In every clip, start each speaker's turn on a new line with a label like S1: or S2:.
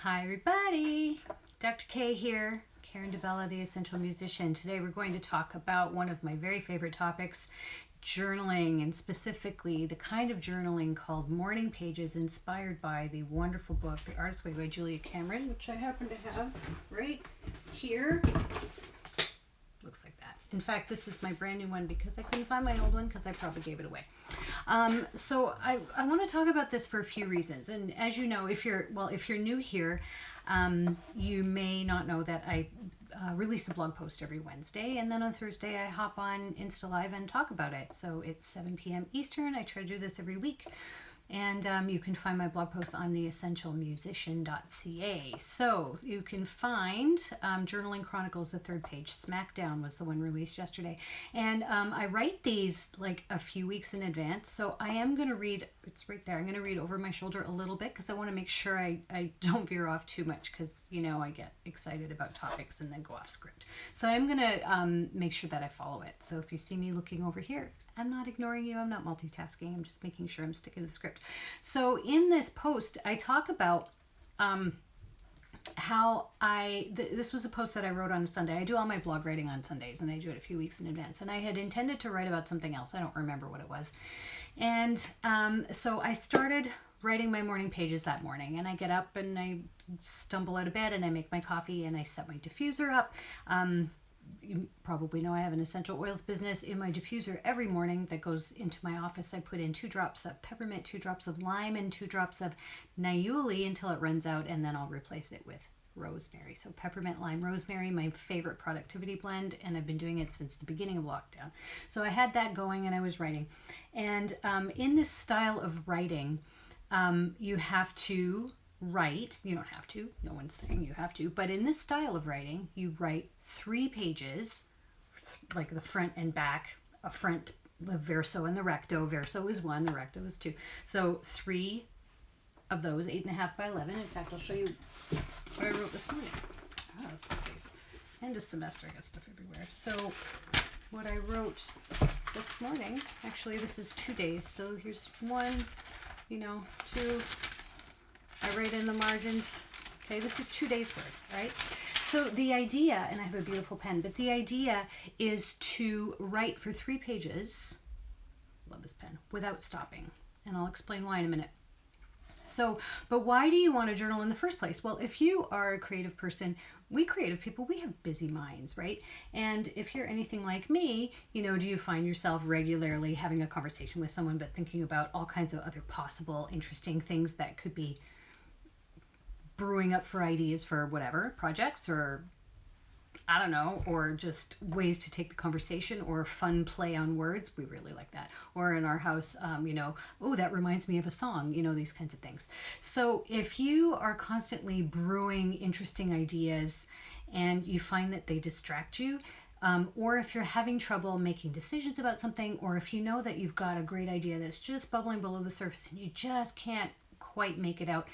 S1: Hi everybody, Dr. K here, Karen DeBella, the Essential Musician. Today we're going to talk about one of my very favorite topics, journaling, and specifically the kind of journaling called morning pages, inspired by the wonderful book, The Artist's Way by Julia Cameron, which I happen to have right here. Looks like that. In fact, this is my brand new one because I couldn't find my old one because I probably gave it away. So I want to talk about this for a few reasons. And as you know, if you're new here, you may not know that I release a blog post every Wednesday, and then on Thursday I hop on Insta Live and talk about it. So it's 7 p.m. Eastern. I try to do this every week. And you can find my blog posts on theessentialmusician.ca. So you can find Journaling Chronicles, the third page. Smackdown was the one released yesterday. And I write these like a few weeks in advance. So I am going to read, it's right there. I'm going to read over my shoulder a little bit because I want to make sure I don't veer off too much because, you know, I get excited about topics and then go off script. So I'm going to make sure that I follow it. So if you see me looking over here, I'm not ignoring you. I'm not multitasking. I'm just making sure I'm sticking to the script. So in this post, I talk about how this was a post that I wrote on Sunday. I do all my blog writing on Sundays, and I do it a few weeks in advance. And I had intended to write about something else. I don't remember what it was. And so I started writing my morning pages that morning. And I get up and I stumble out of bed and I make my coffee and I set my diffuser up. You probably know I have an essential oils business. In my diffuser every morning that goes into my office, I put in 2 drops of peppermint, 2 drops of lime, and 2 drops of niaouli until it runs out, and then I'll replace it with rosemary. So peppermint, lime, rosemary, my favorite productivity blend, and I've been doing it since the beginning of lockdown. So I had that going and I was writing. And in this style of writing, you have to write, you don't have to, no one's saying you have to, but in this style of writing, you write 3 pages, like the front and back, a front, the verso and the recto. Verso is 1, the recto is 2. So 3 of those, 8.5 by 11. In fact, I'll show you what I wrote this morning. That's the case. End of semester, I got stuff everywhere. So what I wrote this morning, actually this is 2 days. So here's 1, 2, I write in the margins. Okay, this is 2 days worth, right? So the idea, and I have a beautiful pen, but the idea is to write for 3 pages, love this pen, without stopping. And I'll explain why in a minute. So, but why do you want to journal in the first place? Well, if you are a creative person, we creative people, we have busy minds, right? And if you're anything like me, do you find yourself regularly having a conversation with someone, but thinking about all kinds of other possible interesting things that could be brewing up for ideas for whatever projects, or I don't know, or just ways to take the conversation, or fun play on words. We really like that. Or in our house, oh, that reminds me of a song, these kinds of things. So if you are constantly brewing interesting ideas and you find that they distract you, or if you're having trouble making decisions about something, or if you know that you've got a great idea that's just bubbling below the surface and you just can't quite make it out,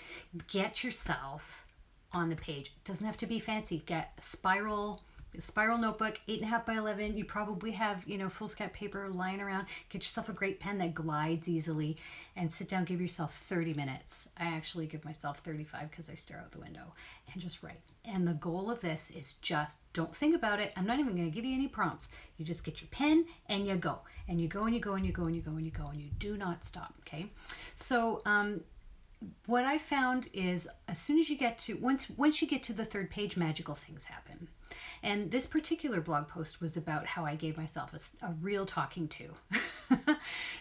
S1: get yourself on the page. It doesn't have to be fancy. Get a spiral notebook, 8.5 by 11. You probably have, foolscap paper lying around. Get yourself a great pen that glides easily and sit down. Give yourself 30 minutes. I actually give myself 35 because I stare out the window and just write. And the goal of this is just don't think about it. I'm not even going to give you any prompts. You just get your pen and you go. And you go and you go and you go and you go and you go and you do not stop. Okay. So, what I found is as soon as you get to, once you get to the 3rd page, magical things happen. And this particular blog post was about how I gave myself a real talking to.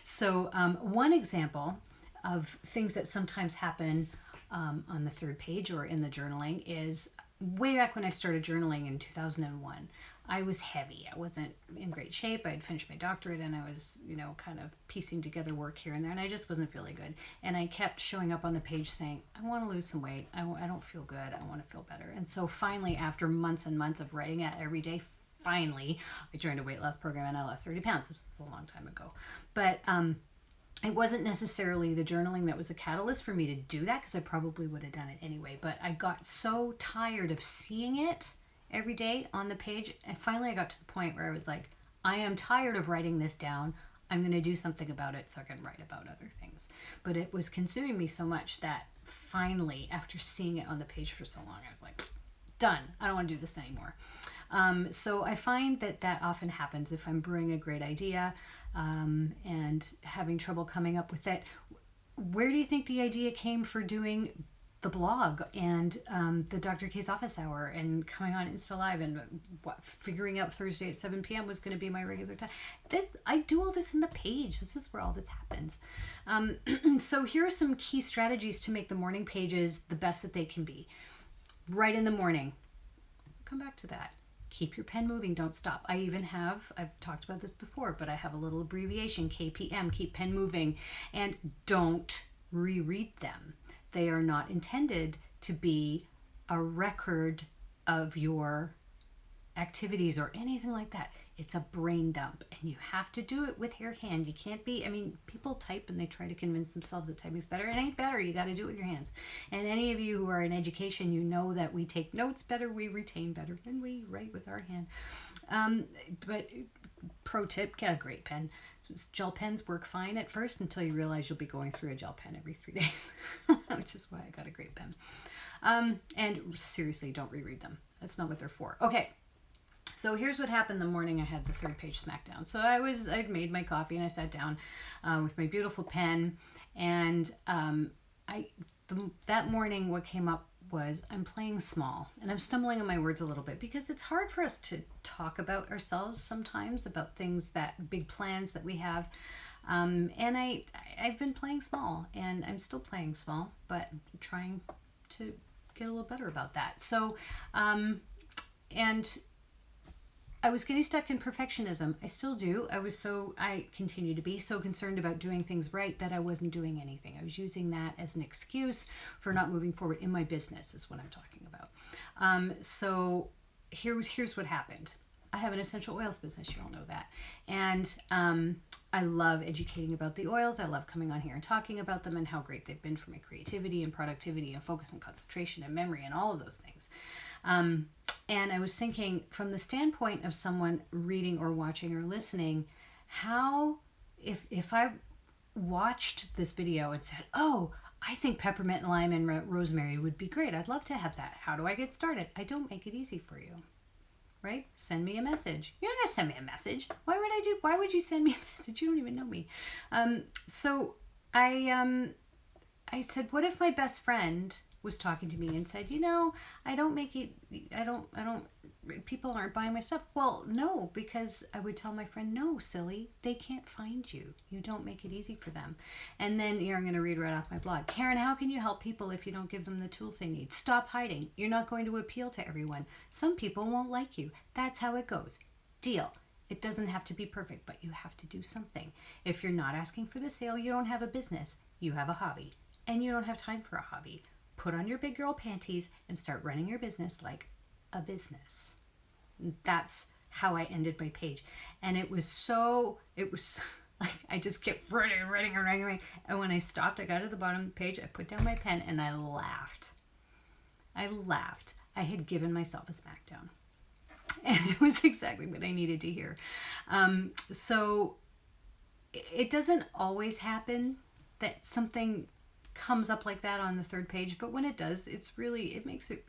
S1: So one example of things that sometimes happen on the 3rd page or in the journaling is way back when I started journaling in 2001. I was heavy. I wasn't in great shape. I had finished my doctorate and I was, kind of piecing together work here and there, and I just wasn't feeling good. And I kept showing up on the page saying, I want to lose some weight. I don't feel good. I want to feel better. And so finally, after months and months of writing it every day, I joined a weight loss program and I lost 30 pounds. This is a long time ago. But it wasn't necessarily the journaling that was a catalyst for me to do that, because I probably would have done it anyway. But I got so tired of seeing it every day on the page. And finally I got to the point where I was like, I am tired of writing this down. I'm going to do something about it so I can write about other things. But it was consuming me so much that finally, after seeing it on the page for so long, I was like, done. I don't want to do this anymore. So I find that often happens if I'm brewing a great idea and having trouble coming up with it. Where do you think the idea came for doing the blog and the Dr. K's office hour and coming on Insta Live and figuring out Thursday at 7 p.m. was going to be my regular time? I do all this in the page. This is where all this happens. So here are some key strategies to make the morning pages the best that they can be. Right in the morning. Come back to that. Keep your pen moving. Don't stop. I've talked about this before, but I have a little abbreviation, KPM, keep pen moving, and don't reread them. They are not intended to be a record of your activities or anything like that. It's a brain dump, and you have to do it with your hand. You can't be, people type and they try to convince themselves that typing's better. It ain't better. You got to do it with your hands. And any of you who are in education, you know that we take notes better, we retain better, and we write with our hand. But pro tip, get a great pen. Gel pens work fine at first until you realize you'll be going through a gel pen every 3 days, which is why I got a great pen. And seriously, don't reread them. That's not what they're for. Okay. So here's what happened the morning I had the 3rd page Smackdown. So I'd made my coffee and I sat down with my beautiful pen, and that morning what came up was I'm playing small, and I'm stumbling on my words a little bit because it's hard for us to talk about ourselves sometimes, about things, that big plans that we have. And I've been playing small, and I'm still playing small, but I'm trying to get a little better about that. So, and I was getting stuck in perfectionism. I still do. I continue to be so concerned about doing things right that I wasn't doing anything. I was using that as an excuse for not moving forward in my business, is what I'm talking about. So here's what happened. I have an essential oils business. You all know that. And I love educating about the oils. I love coming on here and talking about them and how great they've been for my creativity and productivity and focus and concentration and memory and all of those things. And I was thinking, from the standpoint of someone reading or watching or listening, how, if I watched this video and said, oh, I think peppermint, lime, and rosemary would be great. I'd love to have that. How do I get started? I don't make it easy for you, right? Send me a message. You're not going to send me a message. Why would you send me a message? You don't even know me. So I said, what if my best friend was talking to me and said, people aren't buying my stuff. Well, no, because I would tell my friend, no, silly, they can't find you. You don't make it easy for them. And then here I'm going to read right off my blog. Karen, how can you help people if you don't give them the tools they need? Stop hiding. You're not going to appeal to everyone. Some people won't like you. That's how it goes. Deal. It doesn't have to be perfect, but you have to do something. If you're not asking for the sale, you don't have a business. You have a hobby. And you don't have time for a hobby. Put on your big girl panties and start running your business like a business. That's how I ended my page. And it was like, I just kept writing. And when I stopped, I got to the bottom of the page, I put down my pen and I laughed. I had given myself a smackdown. And it was exactly what I needed to hear. So it doesn't always happen that something comes up like that on the 3rd page, but when it does, it really makes it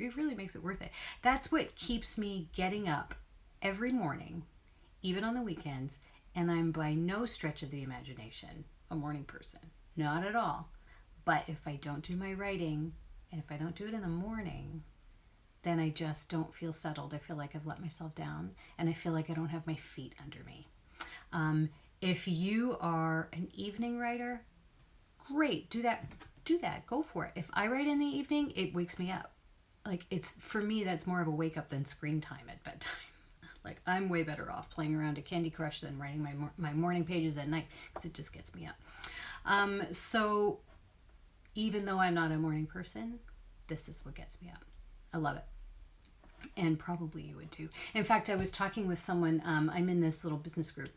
S1: worth it. That's what keeps me getting up every morning, even on the weekends, and I'm by no stretch of the imagination a morning person, not at all. But if I don't do my writing, and if I don't do it in the morning, then I just don't feel settled. I feel like I've let myself down, and I feel like I don't have my feet under me. If you are an evening writer, great, do that, go for it. If I write in the evening, it wakes me up. Like, it's, for me, that's more of a wake up than screen time at bedtime. Like, I'm way better off playing around at Candy Crush than writing my morning pages at night, because it just gets me up. So even though I'm not a morning person, this is what gets me up. I love it. And probably you would too. In fact, I was talking with someone, I'm in this little business group,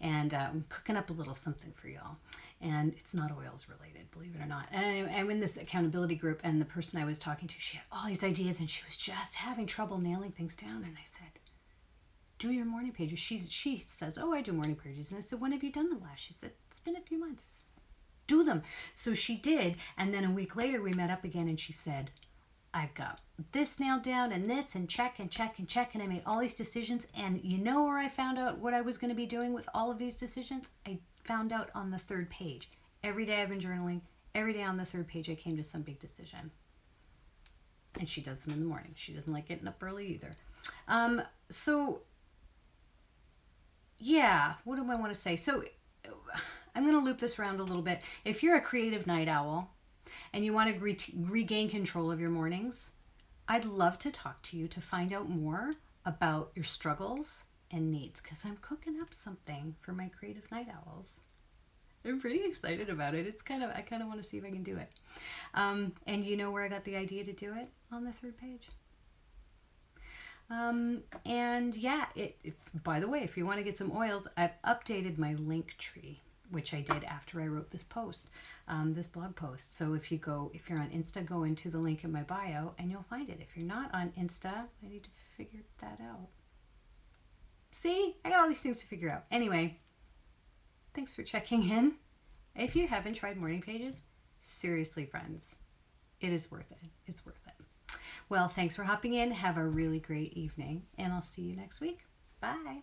S1: and I'm cooking up a little something for y'all. And it's not oils related, believe it or not. And I'm in this accountability group, and the person I was talking to, she had all these ideas, and she was just having trouble nailing things down. And I said, do your morning pages. She says, oh, I do morning pages. And I said, when have you done them last? She said, it's been a few months. do them. So she did. And then a week later, we met up again and she said, I've got this nailed down and this and check and check and check. And I made all these decisions. And you know where I found out what I was going to be doing with all of these decisions? I found out on the 3rd page. Every day I've been journaling. Every day on the 3rd page, I came to some big decision. And she does them in the morning. She doesn't like getting up early either. So, yeah, what do I want to say? So, I'm going to loop this around a little bit. If you're a creative night owl and you want to regain control of your mornings, I'd love to talk to you to find out more about your struggles and needs, because I'm cooking up something for my creative night owls. I'm pretty excited about it. I kind of want to see if I can do it. And you know where I got the idea to do it? On the 3rd page. And yeah, by the way, if you want to get some oils, I've updated my link tree, which I did after I wrote this post, this blog post. So if you're on Insta, go into the link in my bio and you'll find it. If you're not on Insta, I need to figure that out. See, I got all these things to figure out. Anyway, thanks for checking in. If you haven't tried morning pages, seriously, friends, it is worth it. It's worth it. Well, thanks for hopping in. Have a really great evening, and I'll see you next week. Bye.